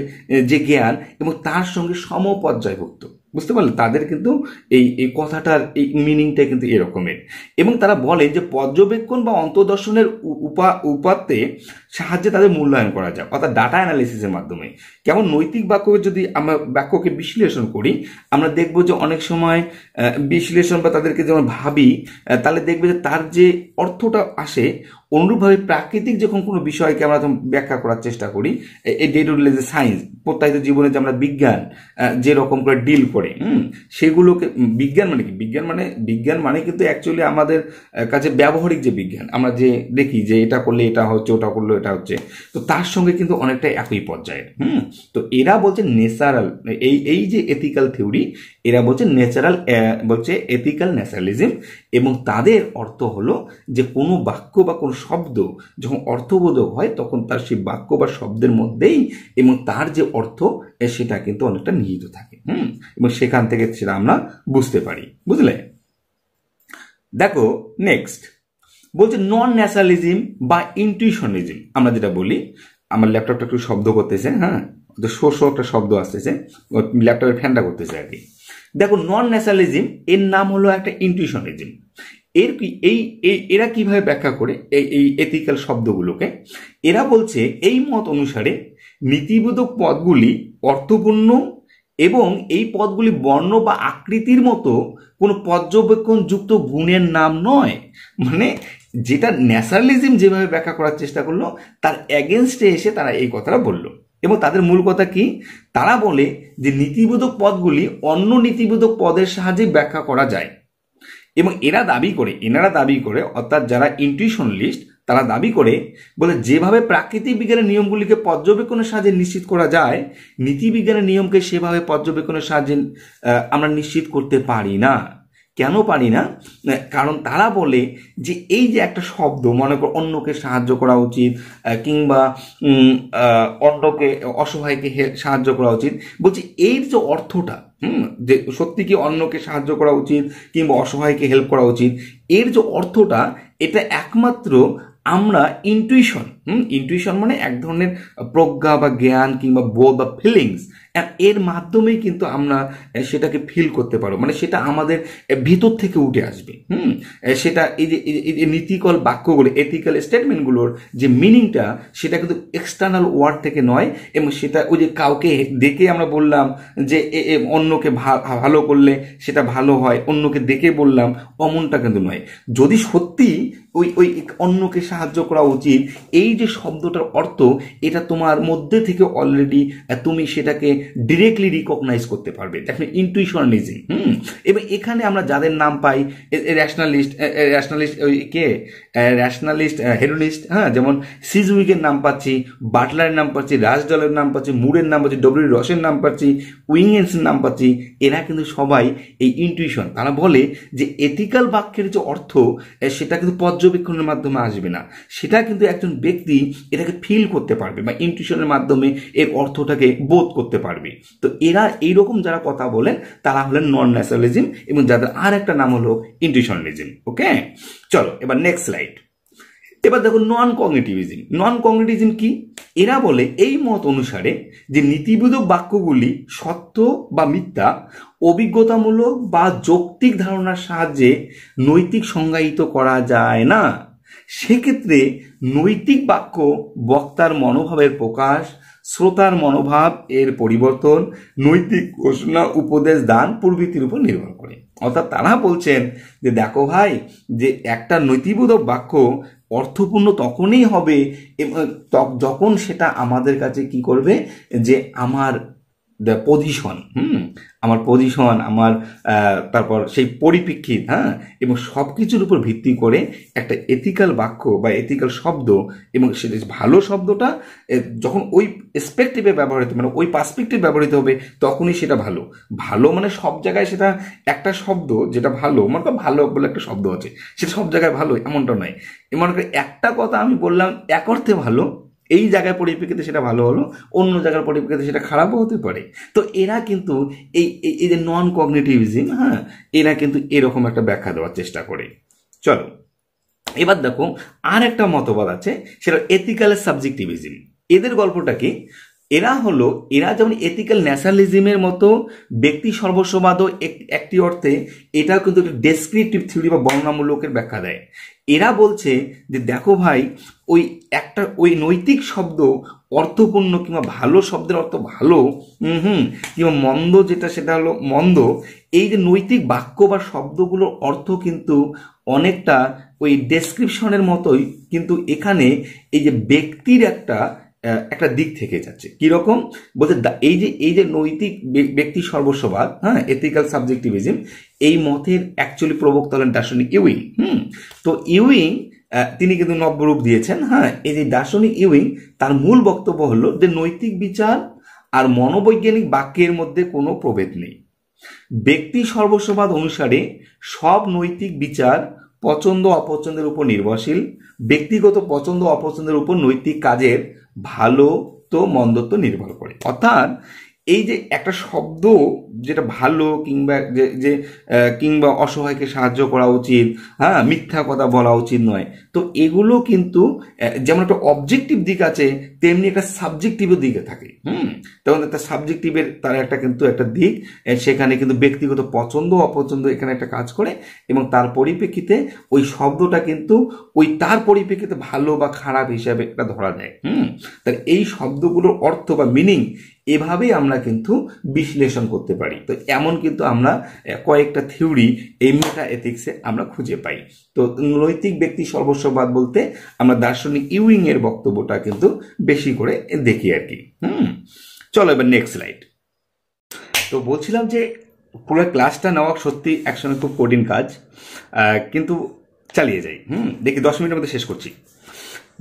যে জ্ঞান এবং তার সঙ্গে সমপর্যায়ভুক্ত। বুঝতে পারলে? তাদের কিন্তু এই কথাটার এই মিনিংটা কিন্তু এরকমের। এবং তারা বলে যে পর্যবেক্ষণ বা অন্তর্দর্শনের উপাত্তে সাহায্যে তাদের মূল্যায়ন করা যায়, অর্থাৎ ডাটা অ্যানালিসিসের মাধ্যমে। কেমন নৈতিক বাক্যকে যদি আমরা বাক্যকে বিশ্লেষণ করি, আমরা দেখবো যে অনেক সময় বিশ্লেষণ বা তাদেরকে যখন ভাবি, তাহলে দেখবে যে তার যে অর্থটা আসে, অনুরূপভাবে প্রাকৃতিক যখন কোনো বিষয়কে আমরা ব্যাখ্যা করার চেষ্টা করি, এই ডে টু ডে যে সায়েন্স, প্রত্যাহিত জীবনে যে আমরা বিজ্ঞান যেরকম করে ডিল করে, সেগুলোকে বিজ্ঞান মানে কি, বিজ্ঞান মানে কিন্তু অ্যাকচুয়ালি আমাদের কাছে ব্যবহারিক যে বিজ্ঞান, আমরা যে দেখি যে এটা করলে এটা হচ্ছে, ওটা করলে এটা হচ্ছে, তো তার সঙ্গে কিন্তু অনেকটা একই পর্যায়ের। তো এরা বলছে ন্যাচারাল, এই যে এথিক্যাল থিওরি, এরা বলছে বলছে এথিক্যাল ন্যাচারালিজম। এবং তাদের অর্থ হলো যে কোনো বাক্য বা কোনো শব্দ যখন অর্থবোধক হয়, তখন তার সেই বাক্য বা শব্দের মধ্যেই এবং তার যে অর্থ সেটা কিন্তু অনেকটা নিহিত থাকে, এবং সেখান থেকে সেটা আমরা বুঝতে পারি। বুঝলে? দেখো নেক্সট বলছে নন ন্যাচারালিজম বা ইনটিউশনিজম। আমরা যেটা বলি, আমার ল্যাপটপটা একটু শব্দ করতেছে, হ্যাঁ, শো একটা শব্দ আসতেছে, ল্যাপটপের ফ্যানটা করতেছে আর কি। দেখো নন ন্যাচারালিজম এর নাম হলো একটা ইনটিউশনিজম। এর কি এরা কিভাবে ব্যাখ্যা করে এই এথিক্যাল শব্দগুলোকে? এরা বলছে এই মত অনুসারে নীতিবোধক পদগুলি অর্থপূর্ণ এবং এই পদগুলি বর্ণ বা আকৃতির মতো কোনো পর্যবেক্ষণ যুক্ত গুণের নাম নয়। মানে যেটা ন্যাচারালিজম যেভাবে ব্যাখ্যা করার চেষ্টা করলো, তার এগেনস্টে এসে তারা এই কথাটা বললো। এবং তাদের মূল কথা কি? তারা বলে যে নীতিবোধক পদগুলি অন্য নীতিবোধক পদের সাহায্যে ব্যাখ্যা করা যায়। এবং এনারা দাবি করে অর্থাৎ যারা ইনটিউশনালিস্ট, তারা দাবি করে বলে যেভাবে প্রাকৃতিক বিজ্ঞানের নিয়মগুলিকে পর্যবেক্ষণের সাহায্যে নিশ্চিত করা যায়, নীতিবিজ্ঞানের নিয়মকে সেভাবে পর্যবেক্ষণের সাহায্যে আমরা নিশ্চিত করতে পারি না। কেন পারি না? কারণ তারা বলে যে এই যে একটা শব্দ, মনে কর অন্যকে সাহায্য করা উচিত, কিংবা অন্যকে অসহায়কে সাহায্য করা উচিত, বলছি এর যে অর্থটা, যে সত্যি কি অন্যকে সাহায্য করা উচিত কিংবা অসহায়কে হেল্প করা উচিত, এর যে অর্থটা, এটা একমাত্র আমরা ইনটিউশন মানে এক ধরনের প্রজ্ঞা বা জ্ঞান কিংবা বোধ বা ফিলিংস, এর মাধ্যমেই কিন্তু আমরা সেটাকে ফিল করতে পারবো, মানে সেটা আমাদের ভিতর থেকে উঠে আসবে। সেটা এই যে নীতিকল বাক্যগুলো, এথিক্যাল স্টেটমেন্টগুলোর যে মিনিংটা, সেটা কিন্তু এক্সটার্নাল ওয়ার্ড থেকে নয়। এবং সেটা ওই যে কাউকে দেখে আমরা বললাম যে অন্যকে ভালো করলে সেটা ভালো হয়, অন্যকে দেখে বললাম, অমনটা কিন্তু নয়। যদি সত্যি ওই অন্যকে সাহায্য করা উচিত, এই যে শব্দটার অর্থ, এটা তোমার মধ্যে থেকে অলরেডি তুমি সেটাকে ডিরেক্টলি রিকগনাইজ করতে পারবে। দেখো ইনটিউশনালিজম। এবং এখানে আমরা যাদের নাম পাই, র্যাশনালিস্ট হেডনিস্ট, হ্যাঁ, যেমন সিজউইকের নাম পাচ্ছি, বাটলারের নাম পাচ্ছি, রাজডলের নাম পাচ্ছি, মুরের নাম পাচ্ছি, ডব্লিউ রসের নাম পাচ্ছি, উইংয়েন্সের নাম পাচ্ছি। এরা কিন্তু সবাই এই ইনটিউশন, তারা বলে যে এথিক্যাল বাক্যের যে অর্থ, সেটা কিন্তু পর্যবেক্ষণের মাধ্যমে আসবে না, সেটা কিন্তু একজন ব্যক্তি এটাকে ফিল করতে পারবে বা ইনটিউশনের মাধ্যমে এর অর্থটাকে বোধ করতে পারবে। তো এরা এইরকম যারা কথা বলেন, তারা হলেন নন ন্যাচারালিজম, এবং যাদের আর একটা নাম হলো ইনটিউশনালিজম। ওকে, চলো এবার নেক্সট স্লাইড। এবার দেখো নন কগনিটিভিজম কি? এরা বলে এই মত অনুসারে যে নীতিবোধক বাক্যগুলি সত্য বা মিথ্যা অভিজ্ঞতামূলক বা যৌক্তিক ধারণার সাহায্যে নৈতিক সংজ্ঞায়িত করা যায় না। সেক্ষেত্রে নৈতিক বাক্য বক্তার মনোভাবের প্রকাশ, শ্রোতার মনোভাব এর পরিবর্তন, নৈতিক ঘোষণা, উপদেশ দান প্রভৃতির উপর নির্ভর করে। অর্থাৎ তারা বলছেন যে দেখো ভাই, যে একটা নৈতিকবোধক বাক্য অর্থপূর্ণ তখনই হবে যখন সেটা আমাদের কাছে কি করবে, যে আমার পজিশন, আমার পজিশন, আমার তারপর সেই পরিপ্রেক্ষিত, এবং সব কিছুর উপর ভিত্তি করে একটা এথিক্যাল বাক্য বা এথিক্যাল শব্দ, এবং সেটা ভালো শব্দটা যখন ওই এসপেক্টিভে ব্যবহৃত, মানে ওই পার্সপেক্টিভ ব্যবহৃত হবে, তখনই সেটা ভালো। ভালো মানে সব জায়গায় সেটা একটা শব্দ যেটা ভালো, মনে করো ভালো বলে একটা শব্দ আছে, সেটা সব জায়গায় ভালো এমনটা নয়। মনে করো একটা কথা আমি বললাম এক অর্থে ভালো, এই জায়গার পরিপ্রেক্ষিতে সেটা ভালো হলো, অন্য জায়গার পরিপ্রেক্ষিতে সেটা খারাপও হতে পারে। তো এরা কিন্তু এই যে নন কগনিটিভিজম, এরা কিন্তু এরকম একটা ব্যাখ্যা দেওয়ার চেষ্টা করে। চলো এবার দেখো আর একটা মতবাদ আছে, সেটা এথিক্যাল সাবজেক্টিভিজম। এদের গল্পটা কি, এরা যেমন এথিক্যাল ন্যাশনালিজমের মতো ব্যক্তি সর্বস্ববাদও একটি অর্থে এটাও কিন্তু ডেসক্রিপটিভ থিওরি বা বর্ণনামূলকের ব্যাখ্যা দেয়। এরা বলছে যে দেখো ভাই, ওই নৈতিক শব্দ অর্থপূর্ণ কিংবা ভালো শব্দের অর্থ ভালো, কিংবা মন্দ যেটা সেটা হলো মন্দ। এই যে নৈতিক বাক্য বা শব্দগুলোর অর্থ কিন্তু অনেকটা ওই ডেসক্রিপশনের মতোই, কিন্তু এখানে এই যে ব্যক্তির একটা দিক থেকে যাচ্ছে। কিরকম বলতে, এই যে নৈতিক ব্যক্তি সর্বস্ববাদ, এথিক্যাল সাবজেক্টিভিজম, এই মতের অ্যাকচুয়ালি প্রবক্তা হলেন দার্শনিক ইউইং। তো ইউইং তিনি কিন্তু নবরূপ দিয়েছেন। এই যে দার্শনিক ইউইং, তার মূল বক্তব্য হলো যে নৈতিক বিচার আর মনোবৈজ্ঞানিক বাক্যের মধ্যে কোনো প্রভেদ নেই। ব্যক্তি সর্বস্ববাদ অনুসারে সব নৈতিক বিচার পছন্দ অপছন্দের উপর নির্ভরশীল। ব্যক্তিগত পছন্দ অপছন্দের উপর নৈতিক কাজের ভালো তো মন্দত্ব নির্ভর করে। অর্থাৎ এই যে একটা শব্দ যেটা ভালো কিংবা অসহায়কে সাহায্য করা উচিত, মিথ্যা কথা বলা উচিত নয়, তো এগুলো কিন্তু যেমন একটা অবজেক্টিভ দিক আছে, তেমনি একটা সাবজেক্টিভ দিকে থাকে। তখন একটা সাবজেক্টিভের তার কিন্তু একটা দিক, সেখানে কিন্তু ব্যক্তিগত পছন্দ অপছন্দ এখানে একটা কাজ করে, এবং তার পরিপ্রেক্ষিতে ওই শব্দটা কিন্তু তার পরিপ্রেক্ষিতে ভালো বা খারাপ হিসাবে এটা ধরা দেয়। তাহলে এই শব্দগুলোর অর্থ বা মিনিং এভাবেই আমরা কিন্তু বিশ্লেষণ করতে পারি। তো এমন কিন্তু আমরা কয়েকটা থিওরি এই মেটা এথিক্সে আমরা খুঁজে পাই। তো নৈতিক ব্যক্তি সর্বস্ববাদ বলতে আমরা দার্শনিক ইউইং এর বক্তব্যটা কিন্তু বেশি করে দেখি আর কি। চলো এবার নেক্সট স্লাইড। তো বলছিলাম যে পুরো ক্লাসটা নেওয়া সত্যি একসঙ্গে খুব কঠিন কাজ, কিন্তু চালিয়ে যাই। দেখি 10 মিনিটের মধ্যে শেষ করছি।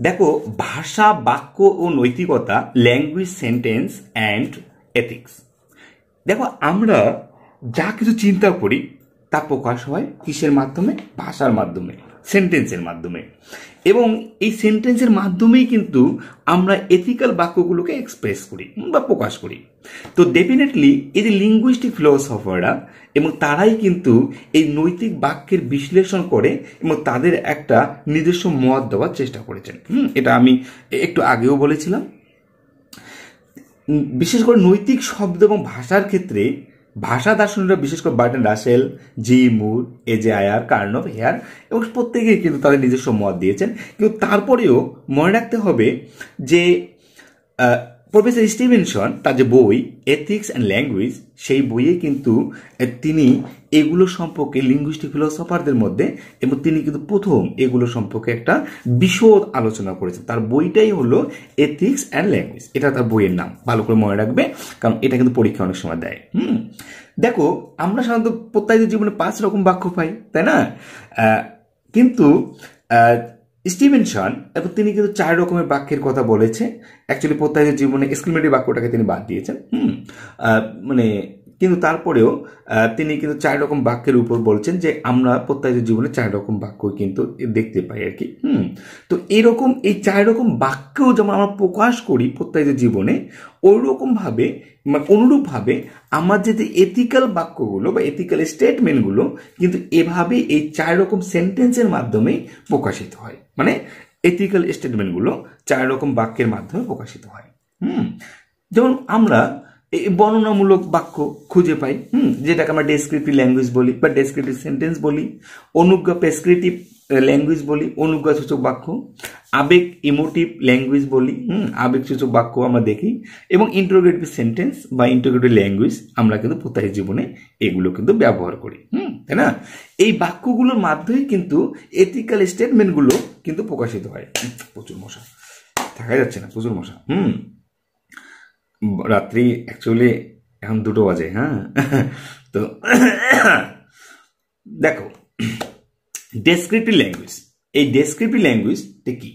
দেখো, ভাষা, বাক্য ও নৈতিকতা, ল্যাঙ্গুয়েজ, সেন্টেন্স অ্যান্ড এথিক্স। দেখো, আমরা যা কিছু চিন্তা করি তা প্রকাশ হয় কিসের মাধ্যমে? ভাষার মাধ্যমে, সেন্টেন্সের মাধ্যমে। এবং এই সেন্টেন্সের মাধ্যমেই কিন্তু আমরা এথিক্যাল বাক্যগুলোকে এক্সপ্রেস করি বা প্রকাশ করি। তো ডেফিনেটলি এই যে লিঙ্গুইস্টিক ফিলোসফাররা, এবং তারাই কিন্তু এই নৈতিক বাক্যের বিশ্লেষণ করে এবং তাদের একটা নিজস্ব মত দেওয়ার চেষ্টা করেছেন। এটা আমি একটু আগেও বলেছিলাম। বিশেষ করে নৈতিক শব্দ এবং ভাষার ক্ষেত্রে ভাষা দার্শনিকরা, বিশেষ করে বার্টন রাসেল, জি মুর, এজে আয়ার, কার্নভ, হেয়ার, এবং প্রত্যেকেই কিন্তু তাদের নিজস্ব মত দিয়েছেন। কিন্তু তারপরেও মনে রাখতে হবে যে প্রফেসর স্টিভেনসন তার যে বই এথিক্স অ্যান্ড ল্যাঙ্গুয়েজ, সেই বইয়ে কিন্তু তিনি এগুলো সম্পর্কে লিঙ্গুইস্টিক ফিলোসফারদের মধ্যে, এবং তিনি কিন্তু প্রথম এগুলো সম্পর্কে একটা বিশদ আলোচনা করেছেন। তার বইটাই হলো এথিক্স অ্যান্ড ল্যাঙ্গুয়েজ, এটা তার বইয়ের নাম। ভালো করে মনে রাখবে, কারণ এটা কিন্তু পরীক্ষা অনেক সময় দেয়। দেখো, আমরা সাধারণত প্রত্যেক জীবনে 5 রকম বাক্য পাই, তাই না? কিন্তু স্টিভেনসন এবং তিনি কিন্তু 4 রকমের বাক্যের কথা বলেছে। অ্যাকচুয়ালি প্রত্যেক জীবনে এক্সক্লেমেটরি বাক্যটাকে তিনি বাদ দিয়েছেন। কিন্তু তারপরেও তিনি কিন্তু 4 রকম বাক্যের উপর বলছেন যে আমরা প্রত্যেক জীবনে 4 রকম বাক্য কিন্তু দেখতে পাই আর কি। তো এরকম এই 4 রকম বাক্যও যেমন আমরা প্রকাশ করি প্রত্যেক জীবনে, ওই রকমভাবে অনুরূপভাবে আমার যে এথিক্যাল বাক্যগুলো বা এথিক্যাল স্টেটমেন্টগুলো কিন্তু এভাবে এই 4 রকম সেন্টেন্সের মাধ্যমেই প্রকাশিত হয়। মানে এথিক্যাল স্টেটমেন্টগুলো 4 রকম বাক্যের মাধ্যমে প্রকাশিত হয়। যেমন আমরা এই বর্ণনামূলক বাক্য খুঁজে পাই, যেটাকে আমরা ডেসক্রিপটিভ ল্যাঙ্গুয়েজ বলি বা ডেসক্রিপটিভ সেন্টেন্স বলি, অনুজ্ঞা প্রেসক্রিপটিভ ল্যাঙ্গুয়েজ বলি, অনুজ্ঞাসূচক বাক্য, আবেগ ইমোটিভ ল্যাঙ্গুয়েজ বলি, আবেগসূচক বাক্য আমরা দেখি, এবং ইন্টারোগেটিভ সেন্টেন্স বা ইন্টারোগেটিভ ল্যাঙ্গুয়েজ আমরা কিন্তু প্রত্যেক জীবনে এগুলো কিন্তু ব্যবহার করি, তাই না? এই বাক্যগুলোর মাধ্যমে কিন্তু এথিক্যাল স্টেটমেন্টগুলো কিন্তু প্রকাশিত হয়। প্রচুর মশা, থাকা যাচ্ছে না, প্রচুর মশা। রাত্রি অ্যাকচুয়ালি এখন 2টো বাজে। তো দেখো, ডেসক্রিপটিভ ল্যাঙ্গুয়েজ, এই ডেসক্রিপটিভ ল্যাঙ্গুয়েজটা কি,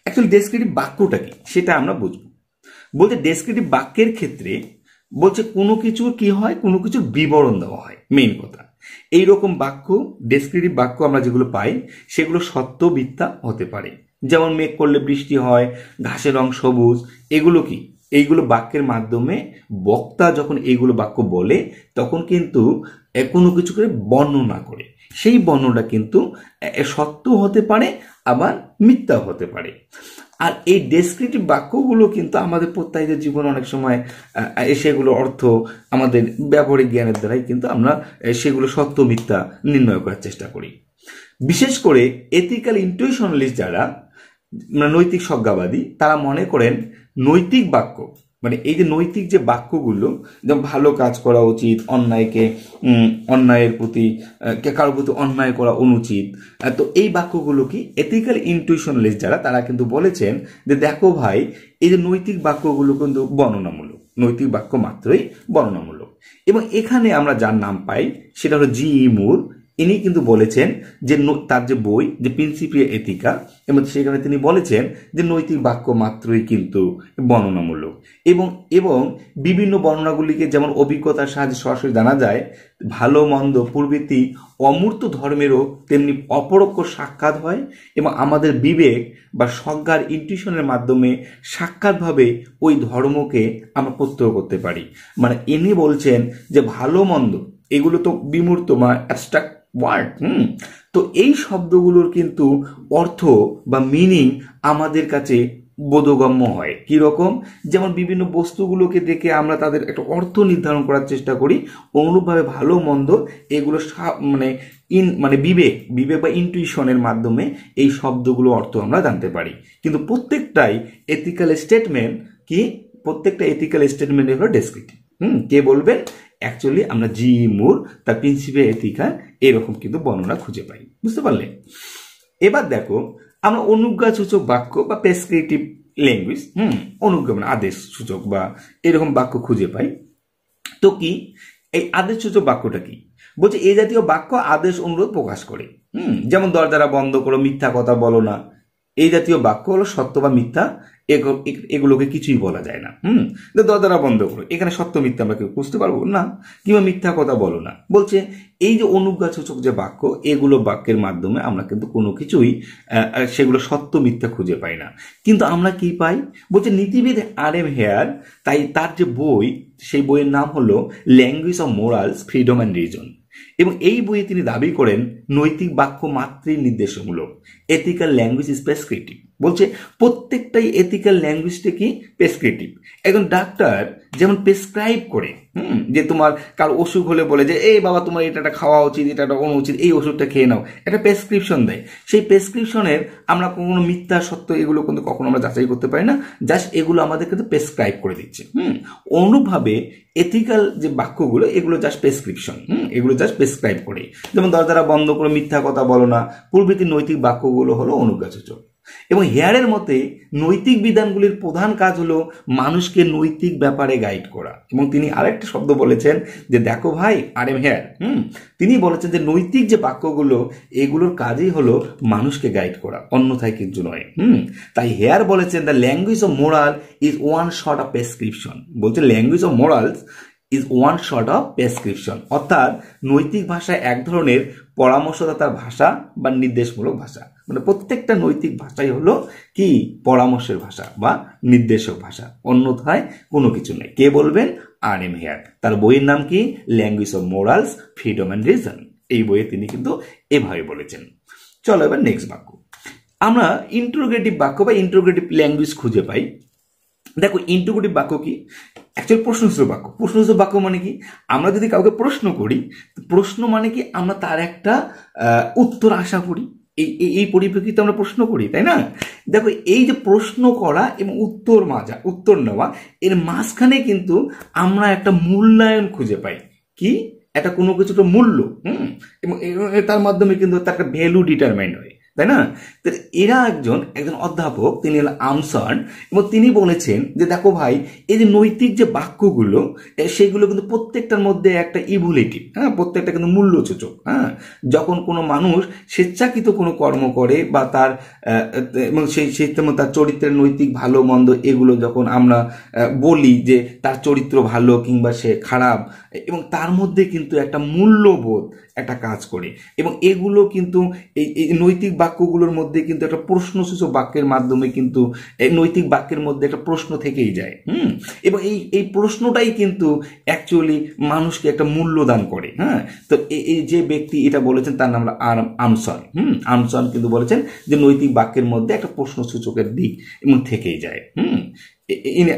অ্যাকচুয়ালি ডেসক্রিপটিভ বাক্যটা কি সেটা আমরা বুঝবো। বলতে ডেসক্রিপটিভ বাক্যের ক্ষেত্রে বলছে কোনো কিছুর কি হয়, কোনো কিছুর বিবরণ দেওয়া হয়, মেইন কথা। এইরকম বাক্য, ডেসক্রিপটিভ বাক্য আমরা যেগুলো পাই সেগুলো সত্য মিথ্যা হতে পারে। যেমন মেঘ করলে বৃষ্টি হয়, ঘাসের রং সবুজ, এগুলো কি, এইগুলো বাক্যের মাধ্যমে বক্তা যখন এইগুলো বাক্য বলে তখন কিন্তু কোনো কিছু করে বর্ণনা করে, সেই বর্ণনা কিন্তু সত্য হতে পারে আবার মিথ্যা হতে পারে। আর এই ডেসক্রিপটিভ বাক্যগুলো কিন্তু আমাদের প্রত্যেকের জীবনে অনেক সময় সেগুলো অর্থ আমাদের ব্যবহারিক জ্ঞানের দ্বারাই কিন্তু আমরা সেগুলো সত্য মিথ্যা নির্ণয় করার চেষ্টা করি। বিশেষ করে এথিক্যাল ইন্টুইশনালিস্ট যারা, নৈতিক সজ্ঞাবাদী, তারা মনে করেন নৈতিক বাক্য মানে এই যে নৈতিক যে বাক্যগুলো, যেমন ভালো কাজ করা উচিত, অন্যায়ের প্রতি কারোর প্রতি অন্যায় করা অনুচিত, তো এই বাক্যগুলো কি এথিক্যাল ইন্টুইশনালিস্ট যারা তারা কিন্তু বলেছেন যে দেখো ভাই, এই যে নৈতিক বাক্যগুলো কিন্তু বর্ণনামূলক, নৈতিক বাক্য মাত্রই বর্ণনামূলক। এবং এখানে আমরা যার নাম পাই সেটা হলো জি.ই. মুর। ইনি কিন্তু বলেছেন যে তার যে বই যে প্রিন্সিপিয়া এথিকা, এবং সেখানে তিনি বলেছেন যে নৈতিক বাক্য মাত্রই কিন্তু বর্ণনামূলক। এবং বিভিন্ন বর্ণনাগুলিকে যেমন অভিজ্ঞতার সাহায্যে সরাসরি জানা যায়, ভালো মন্দ প্রভৃতি অমূর্ত ধর্মেরও তেমনি অপরোক্ষ সাক্ষাৎ হয়, এবং আমাদের বিবেক বা সজ্ঞার ইনটিউশনের মাধ্যমে সাক্ষাৎভাবে ওই ধর্মকে আমরা প্রত্যয় করতে পারি। মানে ইনি বলছেন যে ভালো মন্দ এগুলো তো বিমূর্ত বা অ্যাবস্ট্রাক্ট ওয়ার্ড, তো এই শব্দগুলোর কিন্তু অর্থ বা মিনিং আমাদের কাছে বোধগম্য হয়। কিরকম, যেমন বিভিন্ন বস্তুগুলোকে দেখে আমরা তাদের একটা অর্থ নির্ধারণ করার চেষ্টা করি, অনুরূপভাবে ভালো মন্দ এগুলো মানে বিবেক বা ইনটুইশনের মাধ্যমে এই শব্দগুলো অর্থ আমরা জানতে পারি। কিন্তু প্রত্যেকটাই এথিক্যাল স্টেটমেন্ট কি, প্রত্যেকটা এথিক্যাল স্টেটমেন্ট হলো ডেসক্রিপটিভ। কে বলবেন, অ্যাকচুয়ালি আমরা জি.ই. মুর তার প্রিন্সিপিয়া এথিকা এরকম কিন্তু বর্ণনা খুঁজে পাই। বুঝতে পারলে? এবার দেখো, আমরা অনুজ্ঞাসূচক বাক্য বা প্রেসক্রিপটিভ ল্যাঙ্গুয়েজ, অনুজ্ঞা মানে আদেশ সূচক বা এরকম বাক্য খুঁজে পাই। তো কি এই আদেশ সূচক বাক্যটা কি? বলছে এই জাতীয় বাক্য আদেশ অনুরোধ প্রকাশ করে, যেমন দরজা বন্ধ করো, মিথ্যা কথা বলো না, এই জাতীয় বাক্য হলো সত্য বা মিথ্যা, এগুলোকে কিছুই বলা যায় না। দরজা বন্ধ করো, এখানে সত্য মিথ্যা আমরা কেউ বুঝতে পারবো না, কিংবা মিথ্যা কথা বলো না। বলছে এই যে অনুজ্ঞাসূচক যে বাক্য, এগুলো বাক্যের মাধ্যমে আমরা কিন্তু কোনো কিছুই সেগুলো সত্য মিথ্যা খুঁজে পাই না। কিন্তু আমরা কি পাই? বলছে নীতিবিদ আর.এম. হেয়ার, তাই তার যে বই, সেই বইয়ের নাম হলো language of morals, freedom and reason, এবং এই বইয়ে তিনি দাবি করেন নৈতিক বাক্য মাত্রই নির্দেশমূলক, এথিক্যাল ল্যাঙ্গুয়েজ ইজ প্রেসক্রিপটিভ। বলছে প্রত্যেকটাই এথিক্যাল ল্যাঙ্গুয়েজটা কি প্রেসক্রিপটিভ। একজন ডাক্তার যেমন প্রেসক্রাইব করে, যে তোমার কারো অসুখ হলে বলে যে এই বাবা তোমার এটা খাওয়া উচিত, এটা অনুচিত, এই ওষুধটা খেয়ে নাও, একটা প্রেসক্রিপশন দেয়। সেই প্রেসক্রিপশনের আমরা কখনো মিথ্যা সত্য এগুলো কিন্তু কখনো আমরা যাচাই করতে পারি না, জাস্ট এগুলো আমাদের কিন্তু প্রেসক্রাইব করে দিচ্ছে। অনুরূপভাবে এথিক্যাল যে বাক্যগুলো এগুলো জাস্ট প্রেসক্রিপশন, এগুলো জাস্ট প্রেসক্রাইব করে। যেমন দরজা বন্ধ করে, মিথ্যা কথা বলো না প্রভৃতি নৈতিক বাক্যগুলো হলো অনুজ্ঞাসূচক। এবং হেয়ারের মতে নৈতিক বিধানগুলির প্রধান কাজ হলো মানুষকে নৈতিক ব্যাপারে গাইড করা। এবং তিনি আরেকটা শব্দ বলেছেন যে দেখো ভাই, আর.এম. হেয়ার তিনি বলেছেন যে নৈতিক যে বাক্যগুলো এগুলোর কাজই হলো মানুষকে গাইড করা, অন্যথায় কিছু নয়। তাই হেয়ার বলেছেন the language of moral is one sort of prescription. বলছে language of morals is one sort of prescription, অর্থাৎ নৈতিক ভাষা এক ধরনের পরামর্শদাতার ভাষা বা নির্দেশমূলক ভাষা। মানে প্রত্যেকটা নৈতিক ভাষাই হলো কি পরামর্শের ভাষা বা নির্দেশক ভাষা, অন্যথায় কোনো কিছু নেই। কে বলবেন? আর.এম. হেয়ার। তার বইয়ের নাম কি? Language of morals, freedom and reason. এই বইয়ে তিনি কিন্তু এভাবে বলেছেন। চলো এবার নেক্সট বাক্য। আমরা ইন্টারোগেটিভ বাক্য বা ইন্টারোগেটিভ ল্যাঙ্গুয়েজ খুঁজে পাই। দেখো ইন্টারোগেটিভ বাক্য কি? অ্যাকচুয়ালি প্রশ্নসূচক বাক্য। প্রশ্নসূচক বাক্য মানে কি, আমরা যদি কাউকে প্রশ্ন করি, প্রশ্ন মানে কি আমরা তার একটা উত্তর আশা করি, এই পরিপ্রেক্ষিতে আমরা প্রশ্ন করি, তাই না? দেখো এই যে প্রশ্ন করা এবং উত্তর নেওয়া, এর মাঝখানে কিন্তু আমরা একটা মূল্যায়ন খুঁজে পাই। কি? একটা কোনো কিছুটা মূল্য, এবং তার মাধ্যমে কিন্তু তার একটা ভ্যালু ডিটারমাইন্ড হয়, তাই না? তো এরা একজন অধ্যাপক, তিনি হলেন আমসার্ন, এবং তিনি বলেছেন যে দেখো ভাই, এই যে নৈতিক যে বাক্যগুলো, সেগুলো কিন্তু প্রত্যেকটার মধ্যে একটা ইভ্যালুয়েটিভ, প্রত্যেকটা কিন্তু মূল্যসূচক। যখন কোনো মানুষ স্বেচ্ছাকৃত কোনো কর্ম করে বা তার এবং সেই তার চরিত্রের নৈতিক ভালো মন্দ এগুলো যখন আমরা বলি যে তার চরিত্র ভালো কিংবা সে খারাপ, এবং তার মধ্যে কিন্তু একটা মূল্যবোধ একটা কাজ করে, এবং এগুলো কিন্তু এই নৈতিক বাক্যগুলোর মধ্যে কিন্তু একটা প্রশ্নসূচক বাক্যের মাধ্যমে কিন্তু নৈতিক বাক্যের মধ্যে একটা প্রশ্ন থেকেই যায়। এবং এই প্রশ্নটাই কিন্তু অ্যাকচুয়ালি মানুষকে একটা মূল্যদান করে। তো এই যে ব্যক্তি এটা বলেছেন তার নাম আমসার্ন। আমসার্ন কিন্তু বলেছেন যে নৈতিক বাক্যের মধ্যে একটা প্রশ্নসূচকের দিক এবং থেকেই যায়।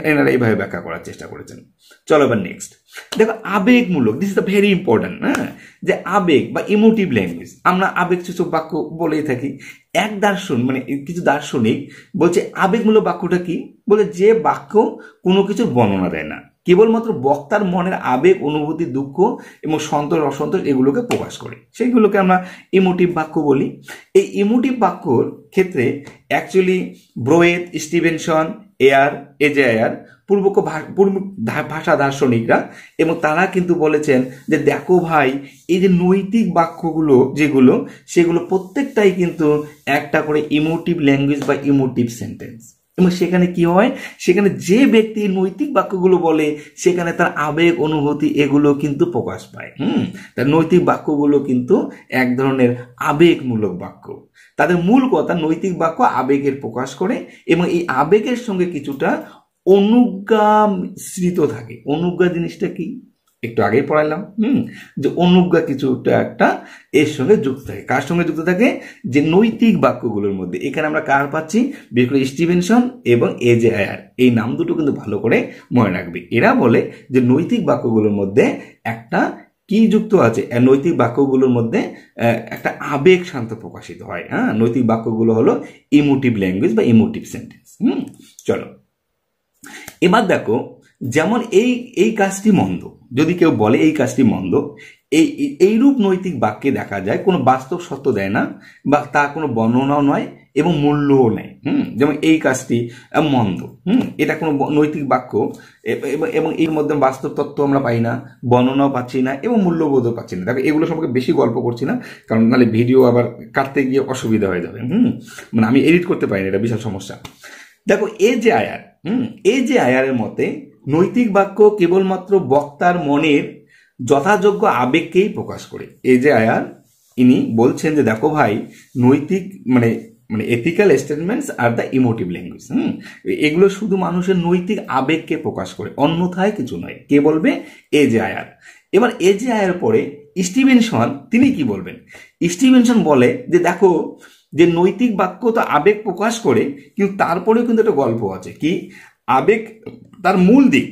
এনারা এইভাবে ব্যাখ্যা করার চেষ্টা করেছেন। চলো এবার নেক্সট দেখো, আবেগমূলক। This is the very important. যে আবেগ বা ইমোটিভ ল্যাঙ্গুয়েজ, আমরা আবেগসূচক বাক্য বলেই থাকি। কিছু দার্শনিক বলছে আবেগমূলক বাক্যটা কি, বলে যে বাক্য কোনো কিছুর বর্ণনা দেয় না, কেবলমাত্র বক্তার মনের আবেগ, অনুভূতি, দুঃখ এবং সন্তোষ অসন্তোষ এগুলোকে প্রকাশ করে, সেইগুলোকে আমরা ইমোটিভ বাক্য বলি। এই ইমোটিভ বাক্যর ক্ষেত্রে অ্যাকচুয়ালি ব্রোয়েত, স্টিভেনসন, এজে আয়ার পূর্ব ভাষা দার্শনিকরা, এবং তারা কিন্তু বলেছেন যে দেখো ভাই, এই যে নৈতিক বাক্যগুলো যেগুলো, সেগুলো প্রত্যেকটাই কিন্তু একটা করে ইমোটিভ ল্যাঙ্গুয়েজ বা ইমোটিভ সেন্টেন্স। এবং সেখানে কি হয়, সেখানে যে ব্যক্তি নৈতিক বাক্যগুলো বলে সেখানে তার আবেগ, অনুভূতি এগুলো কিন্তু প্রকাশ পায়। তার নৈতিক বাক্যগুলো কিন্তু এক ধরনের আবেগমূলক বাক্য। তাদের মূল কথা, নৈতিক বাক্য আবেগের প্রকাশ করে এবং এই আবেগের সঙ্গে কিছুটা অনুজ্ঞা মিশ্রিত থাকে। অনুজ্ঞা জিনিসটা কি একটু আগেই পড়াইলাম, যে অনুজ্ঞা কিছুটা একটা এর সঙ্গে যুক্ত থাকে। কার সঙ্গে যুক্ত থাকে? যে নৈতিক বাক্যগুলোর মধ্যে। এখানে আমরা কার পাচ্ছি? বিশেষ করে স্টিভেনসন এবং এজে আয়ার, এই নাম দুটো কিন্তু ভালো করে মনে রাখবে। এরা বলে যে নৈতিক বাক্যগুলোর মধ্যে একটা কি যুক্ত আছে, নৈতিক বাক্যগুলোর মধ্যে একটা আবেগ শান্ত প্রকাশিত হয়। নৈতিক বাক্যগুলো হলো ইমোটিভ ল্যাঙ্গুয়েজ বা ইমোটিভ সেন্টেন্স। চলো এবার দেখো, যেমন এই কাজটি মন্দ, যদি কেউ বলে এই কাজটি মন্দ, এইরূপ নৈতিক বাক্যে দেখা যায় কোনো বাস্তব সত্য দেয় না বা তা কোনো বর্ণনাও নয় এবং মূল্যও নেই। যেমন এই কাজটি মন্দ, এটা কোনো নৈতিক বাক্য এবং এর মধ্যে বাস্তব তত্ত্ব আমরা পাই না, বর্ণনাও পাচ্ছি না এবং মূল্যবোধও পাচ্ছি না। দেখো এগুলো সম্পর্কে বেশি গল্প করছি না, কারণ নাহলে ভিডিও আবার কাটতে গিয়ে অসুবিধা হয়ে যাবে। মানে আমি এডিট করতে পারি না, এটা বিশাল সমস্যা। দেখো এজে আয়ারের মতে নৈতিক বাক্য কেবলমাত্র বক্তার মনের যথাযোগ্য আবেগকেই প্রকাশ করে। এজে আয়ার ইনি বলছেন যে দেখো ভাই, নৈতিক মানে ethical statements are the emotive language, এগুলো শুধু মানুষের নৈতিক আবেগকে প্রকাশ করে, অন্যথায় কিছু নয়। কে বলবে? এজে আয়ার। এবার এজে আয়ার পরে স্টিভেনসন, তিনি কি বলবেন? স্টিভেনসন বলে যে দেখো, যে নৈতিক বাক্য তো আবেগ প্রকাশ করে, কিন্তু তারপরেও কিন্তু একটা গল্প আছে। কি? আবেগ তার মূল দিক,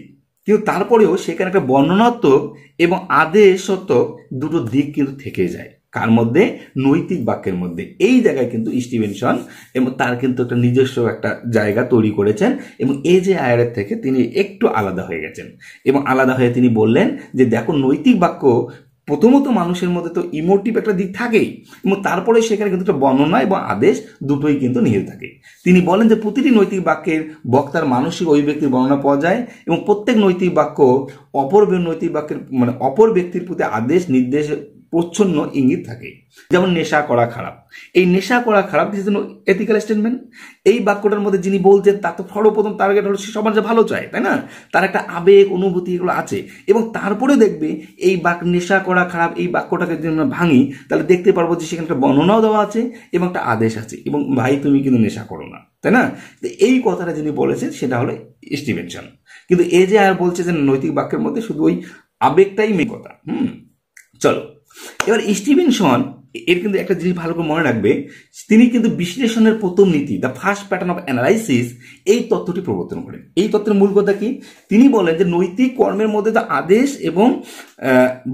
কিন্তু তারপরেও সেখানে একটা বর্ণনাত্মক এবং আদেশাত্মক দুটো দিক কিন্তু থেকে যায়। কার মধ্যে? নৈতিক বাক্যের মধ্যে। এই জায়গায় কিন্তু স্টিভেনসন এবং তার কিন্তু একটা নিজস্ব একটা জায়গা তৈরি করেছেন এবং এজে আয়ারের থেকে তিনি একটু আলাদা হয়ে গেছেন এবং আলাদা হয়ে তিনি বললেন যে দেখো, নৈতিক বাক্য প্রথমত মানুষের মধ্যে তো ইমোটিভ একটা দিক থাকেই এবং তারপরে সেখানে কিন্তু একটা বর্ণনা এবং আদেশ দুটোই কিন্তু নিহিত থাকে। তিনি বলেন যে প্রতিটি নৈতিক বাক্যের বক্তার মানসিক অভিব্যক্তির বর্ণনা পাওয়া যায় এবং প্রত্যেক নৈতিক বাক্য অপর ব্যক্তির প্রতি আদেশ, নির্দেশ, প্রচ্ছন্ন ইঙ্গিত থাকে। যেমন নেশা করা খারাপ, এই নেশা করা খারাপ দিস ইজ এথিক্যাল স্টেটমেন্ট। এই বাক্যটার মধ্যে যিনি বলছেন তার তো সর্বপ্রথম টার্গেট হলো সে সমাজে ভালো চায়, তাই না? তার একটা আবেগ, অনুভূতি এগুলো আছে এবং তারপরে দেখবে এই নেশা করা খারাপ এই বাক্যটাকে যদি আমরা ভাঙি তাহলে দেখতে পারবো যে সেখানে একটা বর্ণনাও দেওয়া আছে এবং একটা আদেশ আছে এবং ভাই তুমি কিন্তু নেশা করো না, তাই না? এই কথাটা যিনি বলেছেন সেটা হলো স্টিভেনসন। কিন্তু এজে আয়ার বলছে যে নৈতিক বাক্যের মধ্যে শুধু ওই আবেগটাই মেন কথা। চলো এবার স্টিভেনসন এর কিন্তু একটা জিনিস ভালো করে মনে রাখবে, তিনি কিন্তু বিশ্লেষণের প্রথম নীতি the first pattern of analysis এই তত্ত্বটি প্রবর্তন করেন। এই তত্ত্বের মূল কথা কি? তিনি বলেন যে নৈতিক কর্মের মধ্যে তো আদেশ এবং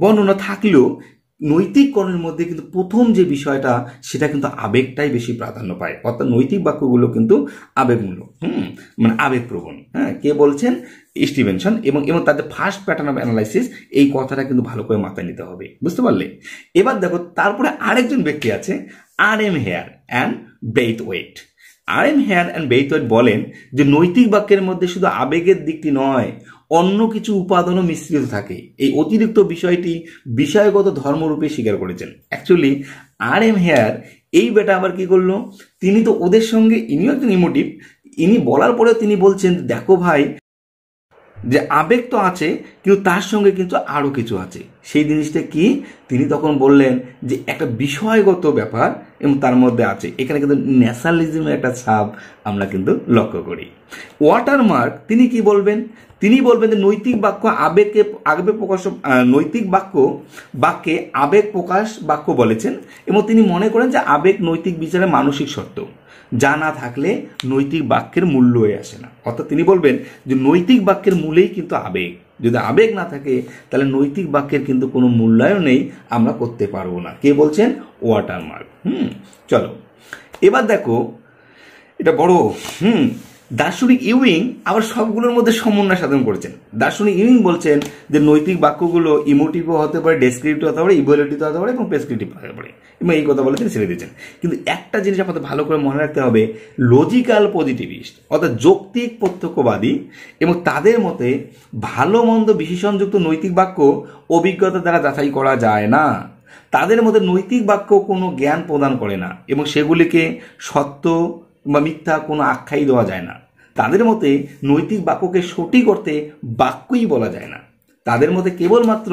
বর্ণনা থাকলেও নৈতিক কর্মের মধ্যে কিন্তু প্রথম যে বিষয়টা সেটা কিন্তু আবেগটাই বেশি প্রাধান্য পায়, অর্থাৎ নৈতিক বাক্যগুলো কিন্তু আবেগমূলক, মানে আবেগপ্রবণ। হ্যাঁ, কে বলছেন? স্টিভেনসন। এবং এবং তাদের ফার্স্ট প্যাটার্ন অফ অ্যানালাইসিস, এই কথাটা কিন্তু ভালো করে মাথায় নিতে হবে, বুঝতে পারলে? এবার দেখো, তারপরে আরেকজন ব্যক্তি আছে, R M. Hare and Braithwaite. R M. Hare and Braithwaite বলেন যে নৈতিক বাক্যের মধ্যে শুধু আবেগের দিকটি নয়, অন্য কিছু উপাদানও মিশ্রিত থাকে। এই অতিরিক্ত বিষয়টি বিষয়গত ধর্মরূপে স্বীকার করেছেন। অ্যাকচুয়ালি আর.এম. হেয়ার এই বেটা আবার কি করলো, তিনি তো ওদের সঙ্গে, ইনিও একজন ইমোটিভ, ইনি বলার পরেও তিনি বলছেন, দেখো ভাই, যে আবেগ তো আছে কিন্তু তার সঙ্গে কিন্তু আরো কিছু আছে। সেই জিনিসটা কি? তিনি তখন বললেন যে একটা বিষয়গত ব্যাপার এবং তার মধ্যে আছে। এখানে কিন্তু ন্যাশনালিজমের একটা ছাপ আমরা কিন্তু লক্ষ্য করি। ওয়াটারমার্ক তিনি কি বলবেন? তিনি বলবেন যে নৈতিক বাক্য আবেগ প্রকাশ, নৈতিক বাক্যে আবেগ প্রকাশ বাক্য বলেছেন, এবং তিনি মনে করেন যে আবেগ নৈতিক বিচারে মানসিক সত্য, যা না থাকলে নৈতিক বাক্যের মূল্য হয়ে আসে না। অর্থাৎ তিনি বলবেন যে নৈতিক বাক্যের মূলেই কিন্তু আবেগ, যদি আবেগ না থাকে তাহলে নৈতিক বাক্যের কিন্তু কোনো মূল্যায়নেই আমরা করতে পারবো না। কে বলছেন? ওয়াটারমার্ক। চলো এবার দেখো, এটা বড়। দার্শনিক ইউইং আবার সবগুলোর মধ্যে সমন্বয় সাধন করেছেন। দার্শনিক ইউইং বলছেন যে নৈতিক বাক্যগুলো ইমোটিভও হতে পারে, ডেসক্রিপটিভ হতে পারে, ইভ্যালুয়েটিভ হতে পারে এবং প্রেসক্রিপটিভ হতে পারে, এবং এই কথা বলে তিনি ছেড়ে দিয়েছেন। কিন্তু একটা জিনিস আপনাদের ভালো করে মনে রাখতে হবে, লজিক্যাল পজিটিভিস্ট অর্থাৎ যৌক্তিক প্রত্যক্ষবাদী এবং তাদের মতে ভালো মন্দ বিশেষণযুক্ত নৈতিক বাক্য অভিজ্ঞতা দ্বারা যাচাই করা যায় না। তাদের মধ্যে নৈতিক বাক্য কোনো জ্ঞান প্রদান করে না এবং সেগুলিকে সত্য বা মিথ্যা কোনো আখ্যাই দেওয়া যায় না। তাদের মতে নৈতিক বাক্যকে সঠিক করতে বাক্যই বলা যায় না। তাদের মতে কেবলমাত্র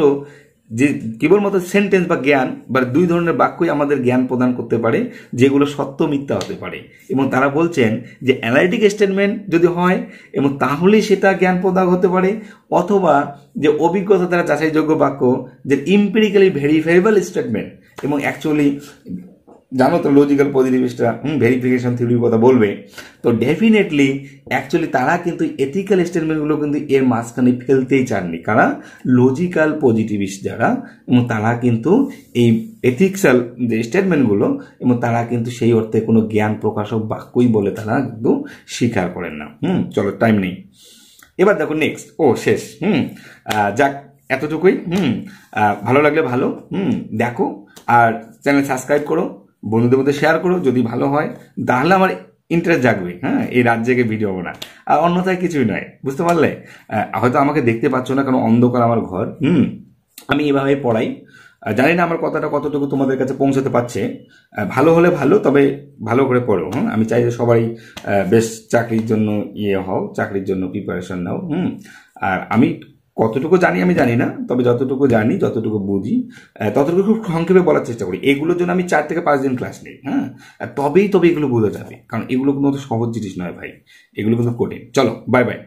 সেন্টেন্স বা জ্ঞান বা দুই ধরনের বাক্যই আমাদের জ্ঞান প্রদান করতে পারে, যেগুলো সত্য মিথ্যা হতে পারে। এবং তারা বলছেন যে অ্যানালিটিক স্টেটমেন্ট যদি হয় এবং তাহলেই সেটা জ্ঞান প্রদান হতে পারে, অথবা যে অভিজ্ঞতা দ্বারা যাচাইযোগ্য বাক্য, যে ইম্পিরিক্যালি ভেরিফাইবল স্টেটমেন্ট। এবং অ্যাকচুয়ালি জানো তো লজিক্যাল পজিটিভিস্টরা ভেরিফিকেশন থিওরির কথা বলবে, তো ডেফিনেটলি অ্যাকচুয়ালি তারা কিন্তু এথিক্যাল স্টেটমেন্টগুলো কিন্তু এর মাঝখানে ফেলতেই চাননি। কারা? লজিক্যাল পজিটিভিস্ট যারা, এবং তারা কিন্তু এই এথিক্যাল যে স্টেটমেন্টগুলো, এবং তারা কিন্তু সেই অর্থে কোনো জ্ঞান প্রকাশক বাক্যই বলে তারা কিন্তু স্বীকার করেন না। চলো, টাইম নেই। এবার দেখো নেক্সট, শেষ। যাক, এতটুকুই। ভালো লাগলে ভালো দেখো, আর চ্যানেল সাবস্ক্রাইব করো, বন্ধুদের মধ্যে শেয়ার করো। যদি ভালো হয় তাহলে আমার ইন্টারেস্ট জাগবে, এই রাত জেগে ভিডিও বানা, আর অন্যথায় কিছুই নয়, বুঝতে পারলে? হয়তো আমাকে দেখতে পাচ্ছ না, কারণ অন্ধকার আমার ঘর। আমি এভাবে পড়াই, জানি না আমার কথাটা কতটুকু তোমাদের কাছে পৌঁছাতে পারছে। ভালো হলে ভালো, তবে ভালো করে পড়ো। আমি চাই যে সবাই বেশ চাকরির জন্য চাকরির জন্য প্রিপারেশন নাও। আর আমি কতটুকু জানি আমি জানি না, তবে যতটুকু জানি, যতটুকু বুঝি, ততটুকু খুব সংক্ষেপে বলার চেষ্টা করি। এগুলোর জন্য আমি 4 থেকে 5 দিন ক্লাস নিই। তবে এগুলো বোঝা যাবে, কারণ এগুলো কিন্তু সহজ জিনিস নয় ভাই, এগুলো কিন্তু কঠিন। চলো, বাই বাই।